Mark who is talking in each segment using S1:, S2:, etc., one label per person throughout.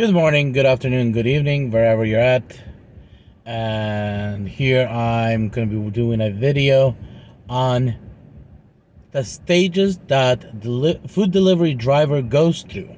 S1: Good morning, good afternoon, good evening, wherever you're at. And here I'm going to be doing a video on the stages that food delivery driver goes through.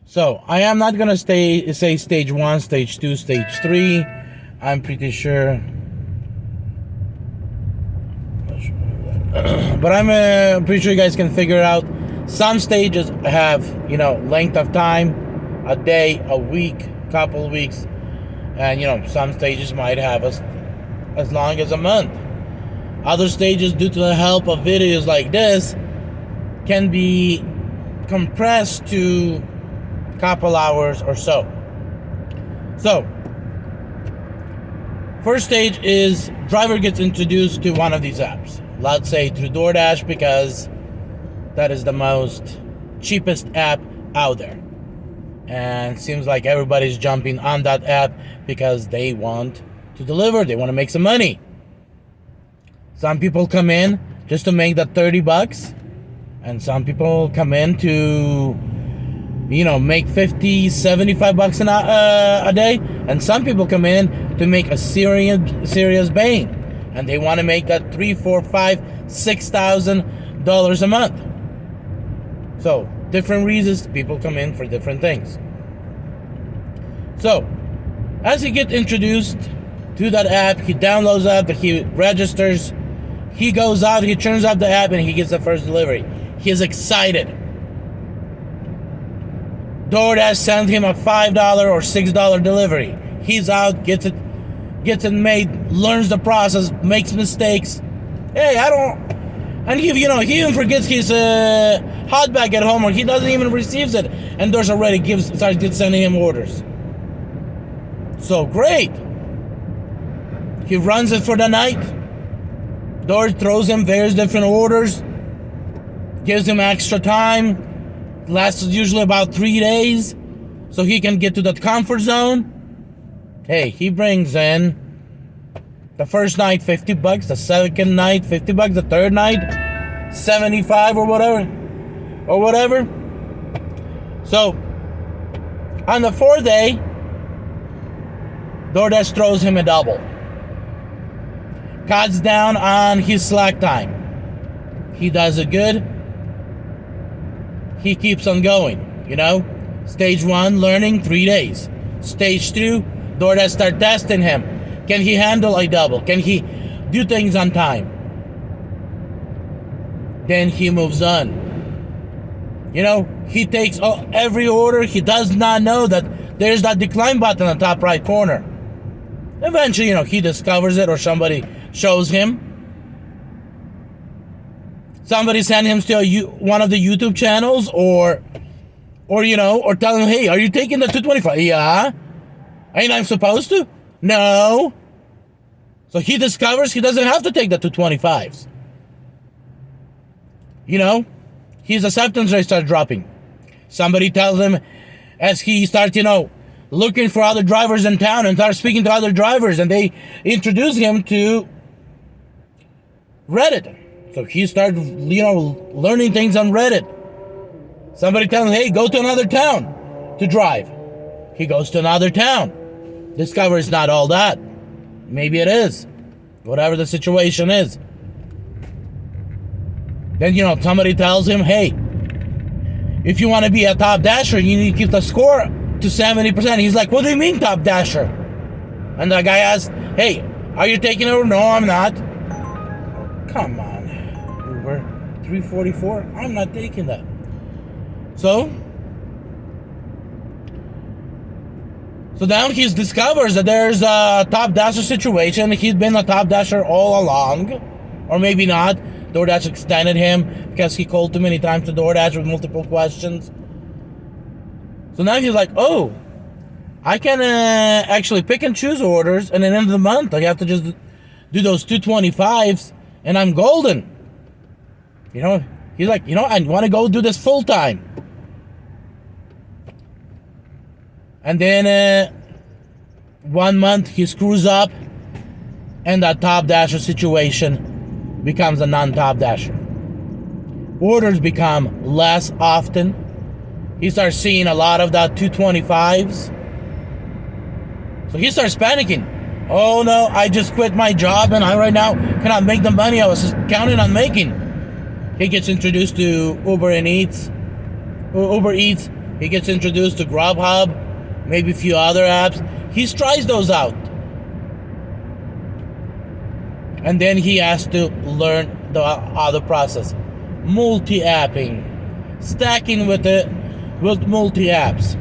S1: So I am not going to say stage 1, stage 2, stage 3. I'm pretty sure. But I'm pretty sure you guys can figure it out. Some stages have, length of time, a day, a week, couple of weeks. And, some stages might have as long as a month. Other stages, due to the help of videos like this, can be compressed to a couple hours or so. So, first stage is driver gets introduced to one of these apps. Let's say through DOORDAsh, because that is the most cheapest app out there. And it seems like everybody's jumping on that app because they want to deliver. They want to make some money. Some people come in just to make that $30. And some people come in to, make $50, $75 a day. And some people come in to make a serious bang. And they want to make that $3,000, $4,000, $5,000, $6,000 a month. So, different reasons people come in for different things. So, as he gets introduced to that app, he downloads the app, he registers, he goes out, he turns up the app, and he gets the first delivery. He is excited. DoorDash sends him a $5 or $6 delivery. He's out, gets it made, learns the process, makes mistakes. Hey, and he even forgets his hot bag at home, or he doesn't even receives it, and there's already starts sending him orders. So great. He runs it for the night. Door throws him various different orders, gives him extra time, lasts usually about 3 days, so he can get to that comfort zone. Hey, he brings in the first night $50, the second night $50, the third night $75 or whatever. So on the fourth day, DoorDash throws him a double, cuts down on his slack time. He does it good. He keeps on going. Stage 1, learning, 3 days. Stage 2, DoorDash start testing him. Can he handle a double? Can he do things on time? Then he moves on. He takes every order. He does not know that there's that decline button on the top right corner. Eventually, he discovers it, or somebody shows him. Somebody sent him to one of the YouTube channels, or tell him, hey, are you taking the 225? Yeah. Ain't I supposed to? No. So he discovers he doesn't have to take the 225s. His acceptance rate starts dropping. Somebody tells him, as he starts, looking for other drivers in town and starts speaking to other drivers, and they introduce him to Reddit. So he starts, learning things on Reddit. Somebody tells him, hey, go to another town to drive. He goes to another town. Discovers not all that. Maybe it is. Whatever the situation is. Then, somebody tells him, hey, if you want to be a top dasher, you need to keep the score to 70%. He's like, what do you mean top dasher? And the guy asks, hey, are you taking it? No, I'm not. Come on. Uber 344? I'm not taking that. So now he discovers that there's a top dasher situation. He's been a top dasher all along. Or maybe not. DoorDash extended him because he called too many times to DoorDash with multiple questions. So now he's like, oh, I can actually pick and choose orders, and at the end of the month, I have to just do those 225s, and I'm golden. He's like, I want to go do this full time. And then 1 month he screws up, and that top dasher situation becomes a non-top dasher. Orders become less often. he starts seeing a lot of that 225s. So he starts panicking. Oh no, I just quit my job and I right now cannot make the money I was counting on making. He gets introduced to Uber Eats. He gets introduced to Grubhub, maybe a few other apps. He tries those out. And then he has to learn the other process. Multi-apping. Stacking with multi-apps.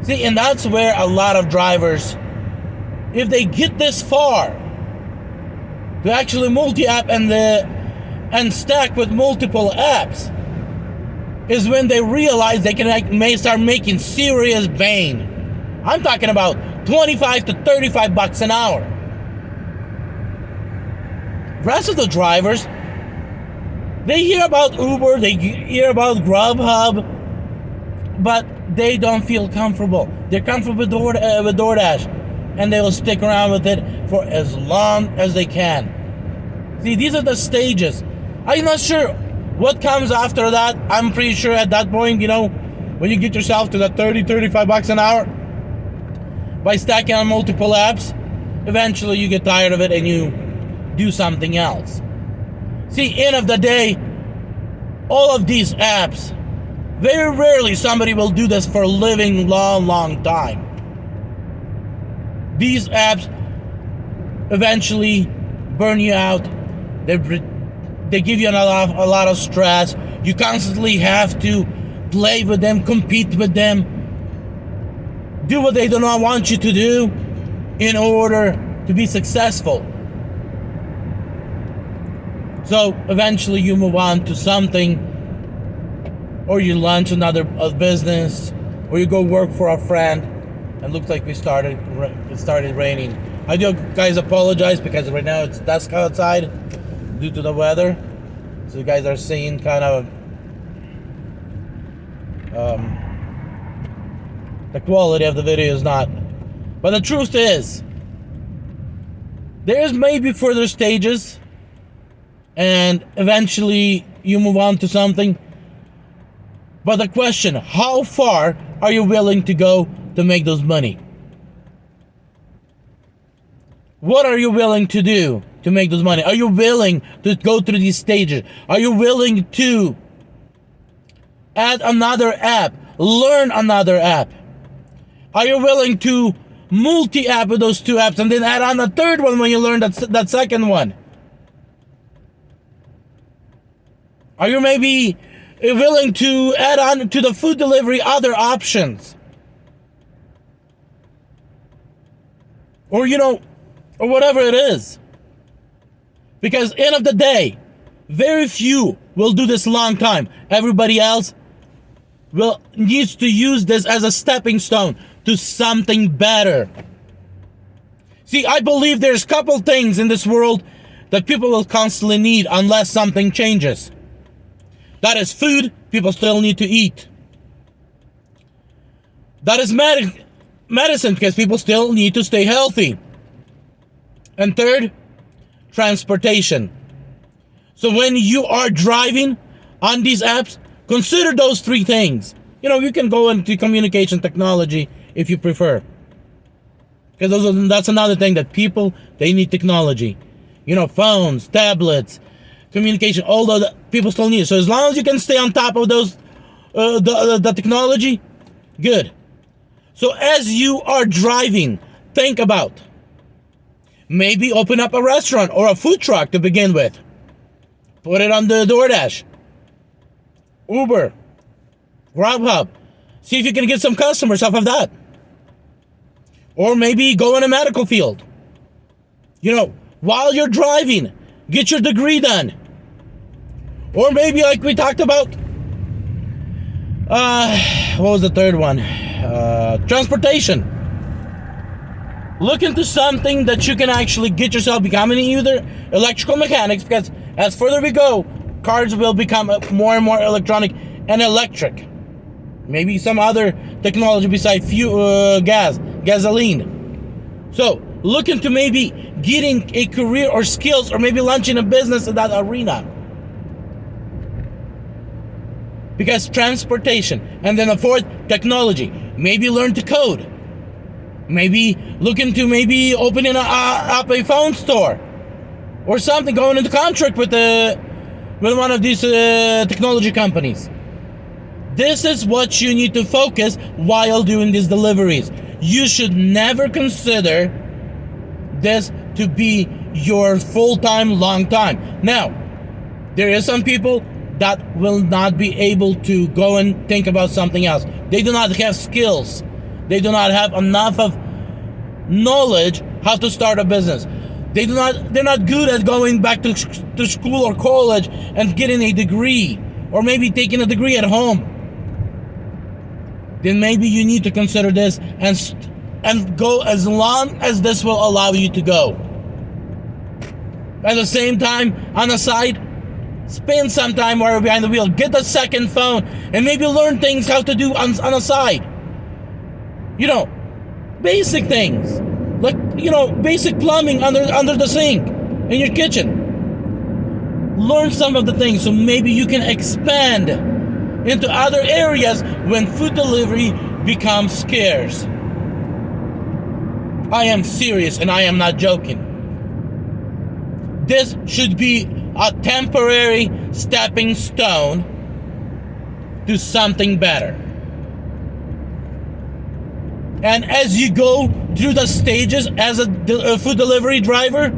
S1: See, and that's where a lot of drivers, if they get this far to actually multi-app and stack with multiple apps, is when they realize they may start making serious bang. I'm talking about 25 to 35 bucks an hour. Rest of the drivers, they hear about Uber, they hear about Grubhub, but they don't feel comfortable. They're comfortable with DoorDash, and they will stick around with it for as long as they can. See, these are the stages. I'm not sure what comes after that. I'm pretty sure at that point, when you get yourself to that 30, 35 bucks an hour, by stacking on multiple apps, eventually you get tired of it and you do something else. See, end of the day, all of these apps, very rarely somebody will do this for a living long time. These apps eventually burn you out. They give you a lot of stress. You constantly have to play with them, compete with them, do what they do not want you to do in order to be successful. So eventually you move on to something, or you launch another business, or you go work for a friend, and looks like it started raining. I do guys apologize because right now it's dusk outside due to the weather. So you guys are seeing kind of the quality of the video is not. But the truth is, there's maybe further stages, and eventually you move on to something. But the question, how far are you willing to go to make those money? What are you willing to do to make those money? Are you willing to go through these stages? Are you willing to add another app, learn another app? Are you willing to multi-app with those two apps and then add on a third one when you learn that second one? Are you maybe willing to add on to the food delivery other options? Or or whatever it is. Because end of the day, very few will do this long time. Everybody else needs to use this as a stepping stone to something better. See, I believe there's a couple things in this world that people will constantly need unless something changes. That is food. People still need to eat. That is medicine, because people still need to stay healthy. And third, transportation. So when you are driving on these apps, consider those three things. You can go into communication technology if you prefer. Because that's another thing that people, they need technology. Phones, tablets, communication, all the people still need it. So as long as you can stay on top of those, the technology, good. So as you are driving, think about maybe open up a restaurant or a food truck to begin with. Put it on the DoorDash, Uber, Grubhub. See if you can get some customers off of that. Or maybe go in a medical field. While you're driving, get your degree done. Or maybe like we talked about, what was the third one? Transportation. Look into something that you can actually get yourself becoming either electrical mechanics, because as further we go, cars will become more and more electronic and electric. Maybe some other technology besides gasoline. So look into maybe getting a career or skills, or maybe launching a business in that arena. Because transportation. And then the fourth, technology. Maybe learn to code. Maybe look into maybe opening up a phone store or something, going into contract with one of these technology companies. This is what you need to focus while doing these deliveries. You should never consider this to be your full-time, long time. Now, there is some people that will not be able to go and think about something else. They do not have skills. They do not have enough of knowledge how to start a business. They're not good at going back to school or college and getting a degree, or maybe taking a degree at home. Then maybe you need to consider this and go as long as this will allow you to go. At the same time, on the side, spend some time while you're behind the wheel. Get a second phone and maybe learn things how to do on the side. Basic things. Like, basic plumbing under the sink in your kitchen. Learn some of the things so maybe you can expand into other areas when food delivery becomes scarce. I am serious and I am not joking. This should be a temporary stepping stone to something better. And as you go through the stages as a food delivery driver,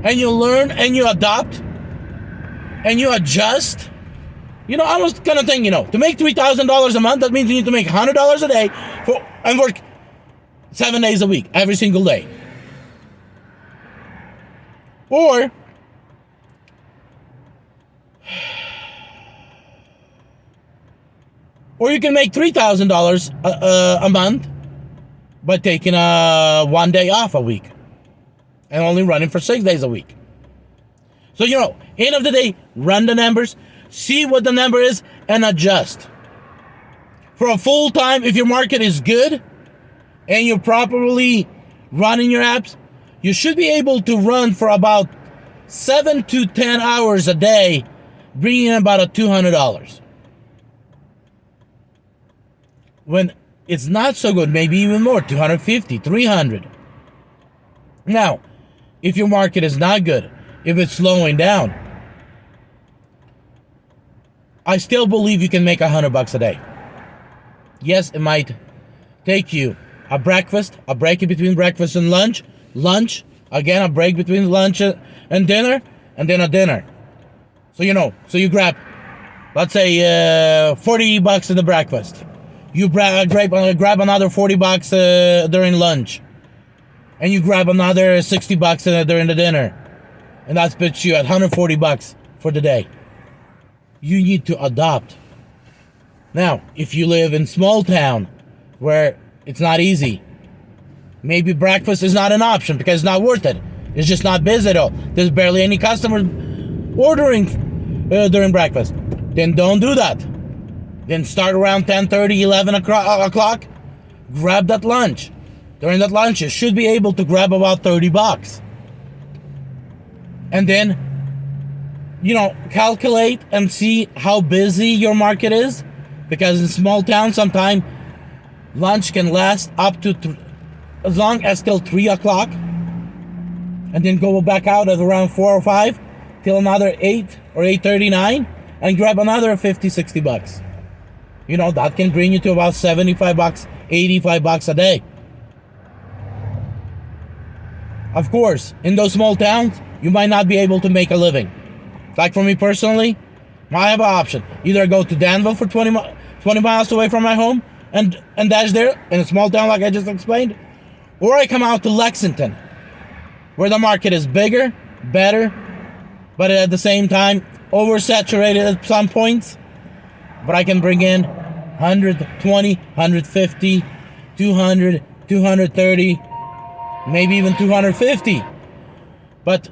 S1: and you learn and you adopt and you adjust, I was gonna think, to make $3,000 a month, that means you need to make $100 a day and work 7 days a week, every single day. Or you can make $3,000 a month by taking 1 day off a week and only running for 6 days a week. So, end of the day, run the numbers, see what the number is, and adjust. For a full time, if your market is good and you're properly running your apps, you should be able to run for about 7 to 10 hours a day, bringing in about $200. When it's not so good, maybe even more, 250, 300. Now, if your market is not good, if it's slowing down, I still believe you can make $100 a day. Yes, it might take you a breakfast, a break in between breakfast and lunch, again, a break between lunch and dinner, and then a dinner. So you grab, let's say, $40 in the breakfast. You grab another $40 during lunch, and you grab another $60 during the dinner, and that puts you at $140 for the day. You need to adopt. Now, if you live in small town where it's not easy, maybe breakfast is not an option because it's not worth it. It's just not busy at all. There's barely any customers ordering during breakfast. Then don't do that. Then start around 10:30, 11 o'clock. Grab that lunch. During that lunch, you should be able to grab about $30. And then, calculate and see how busy your market is. Because in small towns, sometimes lunch can last up to as long as till 3 o'clock. And then go back out at around 4 or 5 till another 8 or 8:39 and grab another $50, $60. That can bring you to about $75, $85 a day. Of course, in those small towns, you might not be able to make a living. Like for me personally, I have an option. Either I go to Danville for 20 miles away from my home and dash there in a small town like I just explained, or I come out to Lexington, where the market is bigger, better, but at the same time, oversaturated at some points. But I can bring in 120, 150, 200, 230, maybe even 250. But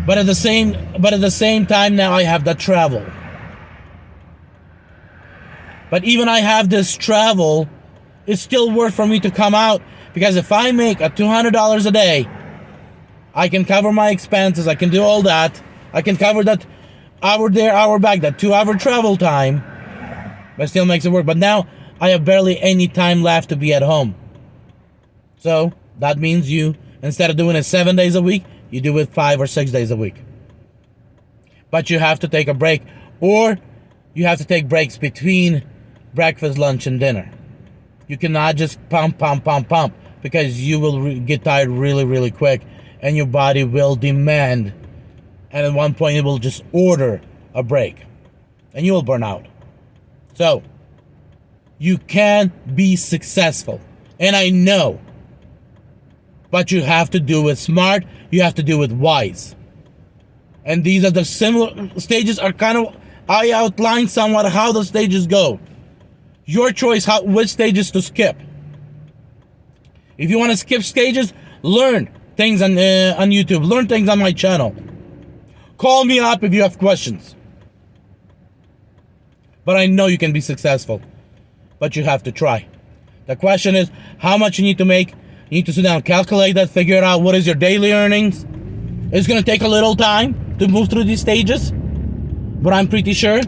S1: at the same time now I have the travel. But even I have this travel, it's still worth for me to come out, because if I make $200 a day, I can cover my expenses, I can do all that, I can cover that hour there, hour back, that 2 hour travel time, but still makes it work. But now I have barely any time left to be at home. So that means you, instead of doing it 7 days a week, you do it 5 or 6 days a week. But you have to take a break, or you have to take breaks between breakfast, lunch, and dinner. You cannot just pump, because you will get tired really, really quick, and your body will demand, and at one point it will just order a break, and you will burn out. So, you can be successful, and I know, but you have to do it smart, you have to do it wise. And these are the similar stages, are kind of, I outlined somewhat how the stages go. Your choice which stages to skip. If you want to skip stages, learn things on YouTube. Learn things on my channel. Call me up if you have questions. But I know you can be successful. But you have to try. The question is, how much you need to make. You need to sit down, calculate that, figure out what is your daily earnings. It's going to take a little time to move through these stages. But I'm pretty sure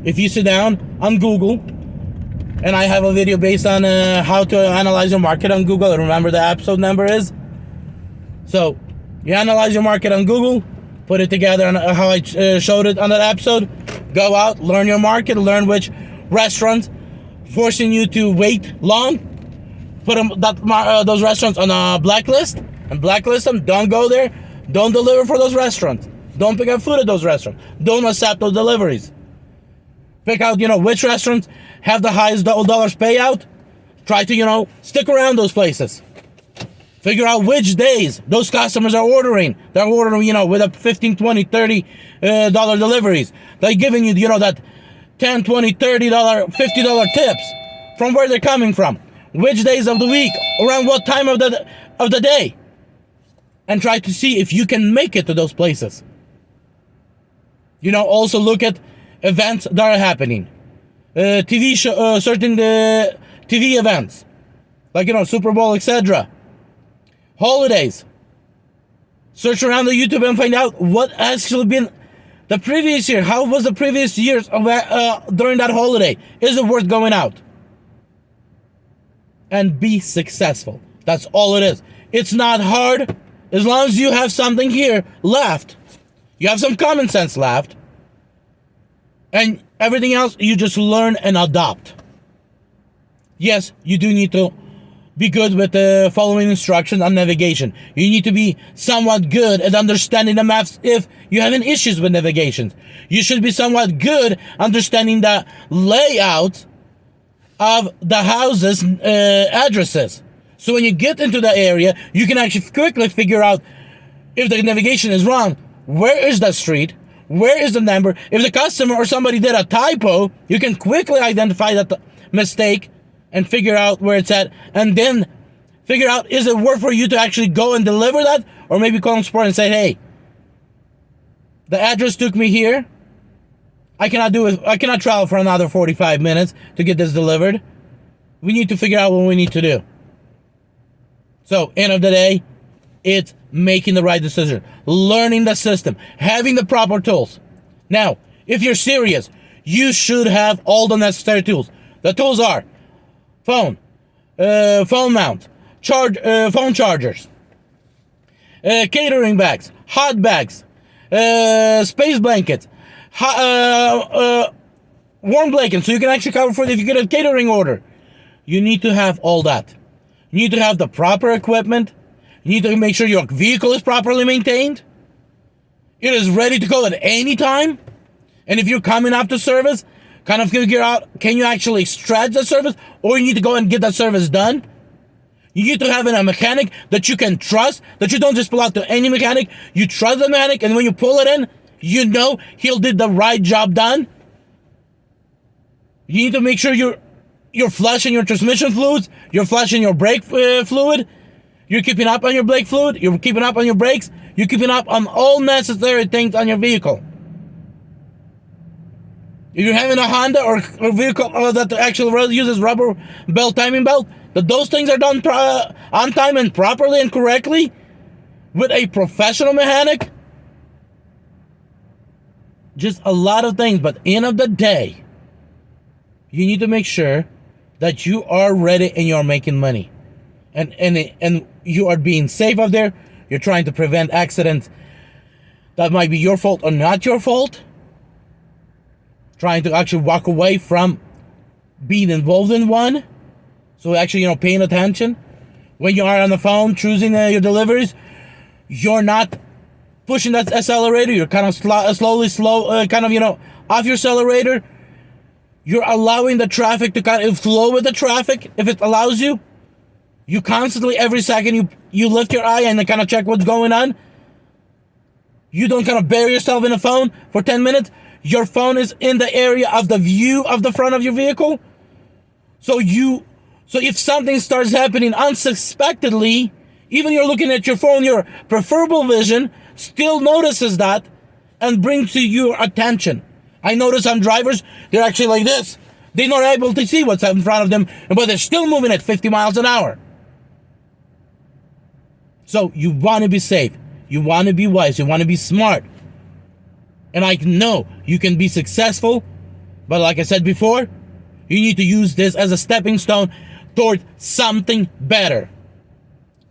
S1: if you sit down on Google, and I have a video based on how to analyze your market on Google. Remember the episode number is? So, you analyze your market on Google, put it together on how I showed it on that episode. Go out, learn your market, learn which restaurants forcing you to wait long. Put those restaurants on a blacklist, and blacklist them. Don't go there. Don't deliver for those restaurants. Don't pick up food at those restaurants. Don't accept those deliveries. Pick out, which restaurants have the highest dollars payout. Try to, stick around those places. Figure out which days those customers are ordering. They're ordering, with a $15, $20, $30 deliveries. They're giving you, that $10, $20, $30, $50 tips. From where they're coming from. Which days of the week. Around what time of the day. And try to see if you can make it to those places. Also look at events that are happening. TV show, certain TV events. Like, Super Bowl, etc. Holidays. Search around the YouTube and find out what actually been the previous year. How was the previous years during that holiday? Is it worth going out? And be successful. That's all it is. It's not hard. As long as you have something here left. You have some common sense left. And everything else, you just learn and adopt. Yes, you do need to be good with following instructions on navigation. You need to be somewhat good at understanding the maps if you're having issues with navigation. You should be somewhat good understanding the layout of the houses' addresses. So when you get into the area, you can actually quickly figure out if the navigation is wrong. Where is the street? Where is the number? If the customer or somebody did a typo, you can quickly identify that mistake and figure out where it's at, and then figure out, is it worth for you to actually go and deliver that, or maybe call them support and say, hey, the address took me here. I cannot do it. I cannot travel for another 45 minutes to get this delivered. We need to figure out what we need to do. So, end of the day, it's making the right decision, learning the system, having the proper tools. Now, if you're serious, you should have all the necessary tools. The tools are phone mount, phone chargers, catering bags, hot bags, space blankets, warm blankets, so you can actually cover for it if you get a catering order. You need to have all that. You need to have the proper equipment. You need to make sure your vehicle is properly maintained. It is ready to go at any time. And if you're coming up to service, kind of figure out, can you actually stretch the service, or you need to go and get that service done? You need to have a mechanic that you can trust, that you don't just pull out to any mechanic. You trust the mechanic, and when you pull it in, you know he'll did the right job done. You need to make sure you're flushing your transmission fluids, you're flushing your brake fluid, you're keeping up on your brake fluid, you're keeping up on your brakes, you're keeping up on all necessary things on your vehicle. If you're having a Honda or a vehicle that actually uses rubber belt, timing belt, that those things are done on time and properly and correctly with a professional mechanic, just a lot of things. But end of the day, you need to make sure that you are ready and you are making money, and you are being safe out there. You're trying to prevent accidents that might be your fault or not your fault. Trying to actually walk away from being involved in one. So actually, paying attention when you are on the phone choosing your deliveries. You're not pushing that accelerator. You're kind of slowly off your accelerator. You're allowing the traffic to kind of flow with the traffic if it allows you. You constantly, every second, you lift your eye and then kind of check what's going on. You don't kind of bury yourself in the phone for 10 minutes. Your phone is in the area of the view of the front of your vehicle. So if something starts happening unsuspectedly, even you're looking at your phone, your peripheral vision still notices that and brings to your attention. I notice some drivers, they're actually like this. They're not able to see what's in front of them, but they're still moving at 50 miles an hour. So you want to be safe. You want to be wise. You want to be smart. And I know you can be successful, but like I said before, you need to use this as a stepping stone toward something better.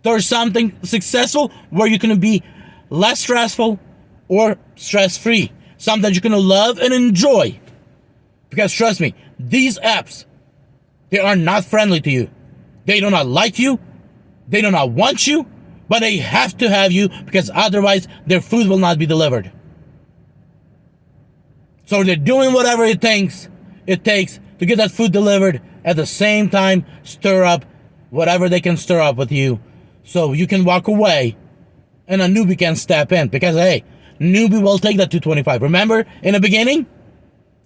S1: Towards something successful where you're going to be less stressful or stress-free. Something that you're going to love and enjoy. Because trust me, these apps, they are not friendly to you. They do not like you. They do not want you. But they have to have you because otherwise their food will not be delivered. So they're doing whatever it takes to get that food delivered. At the same time, stir up whatever they can stir up with you. So you can walk away and a newbie can step in. Because, hey, newbie will take that 225. Remember, in the beginning,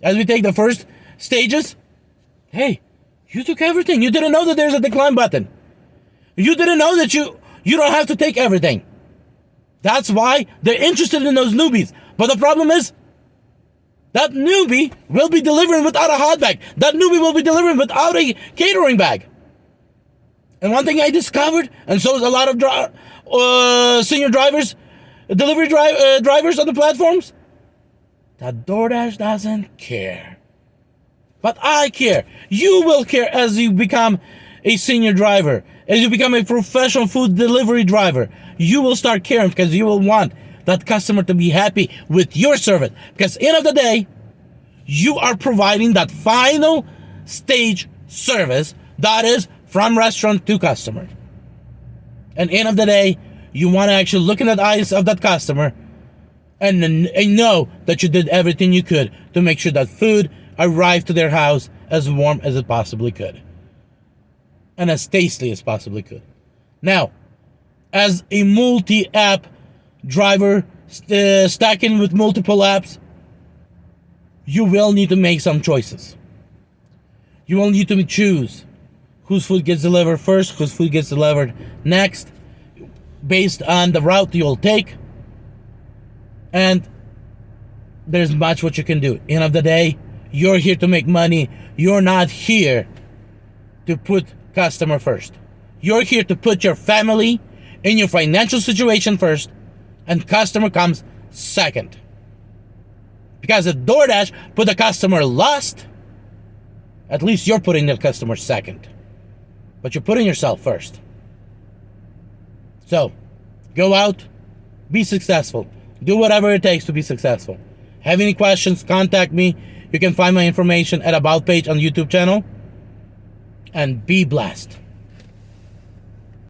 S1: as we take the first stages, hey, you took everything. You didn't know that there's a decline button. You didn't know that you don't have to take everything. That's why they're interested in those newbies. But the problem is, that newbie will be delivering without a hot bag. That newbie will be delivering without a catering bag. And one thing I discovered, and so is a lot of senior drivers, delivery drivers on the platforms, that DoorDash doesn't care. But I care. You will care as you become a senior driver. As you become a professional food delivery driver, you will start caring because you will want that customer to be happy with your service. Because end of the day, you are providing that final stage service that is from restaurant to customer. And end of the day, you want to actually look in the eyes of that customer and know that you did everything you could to make sure that food arrived to their house as warm as it possibly could. And as tasty as possibly could. Now, as a multi-app driver stacking with multiple apps, you will need to make some choices. You will need to choose whose food gets delivered first, whose food gets delivered next, based on the route you'll take. And there's much what you can do. End of the day, you're here to make money. You're not here to put customer first. You're here to put your family and your financial situation first, and customer comes second. Because if DoorDash put the customer last, at least you're putting the customer second. But you're putting yourself first. So, go out, be successful. Do whatever it takes to be successful. Have any questions, contact me. You can find my information at About page on the YouTube channel. And be blessed.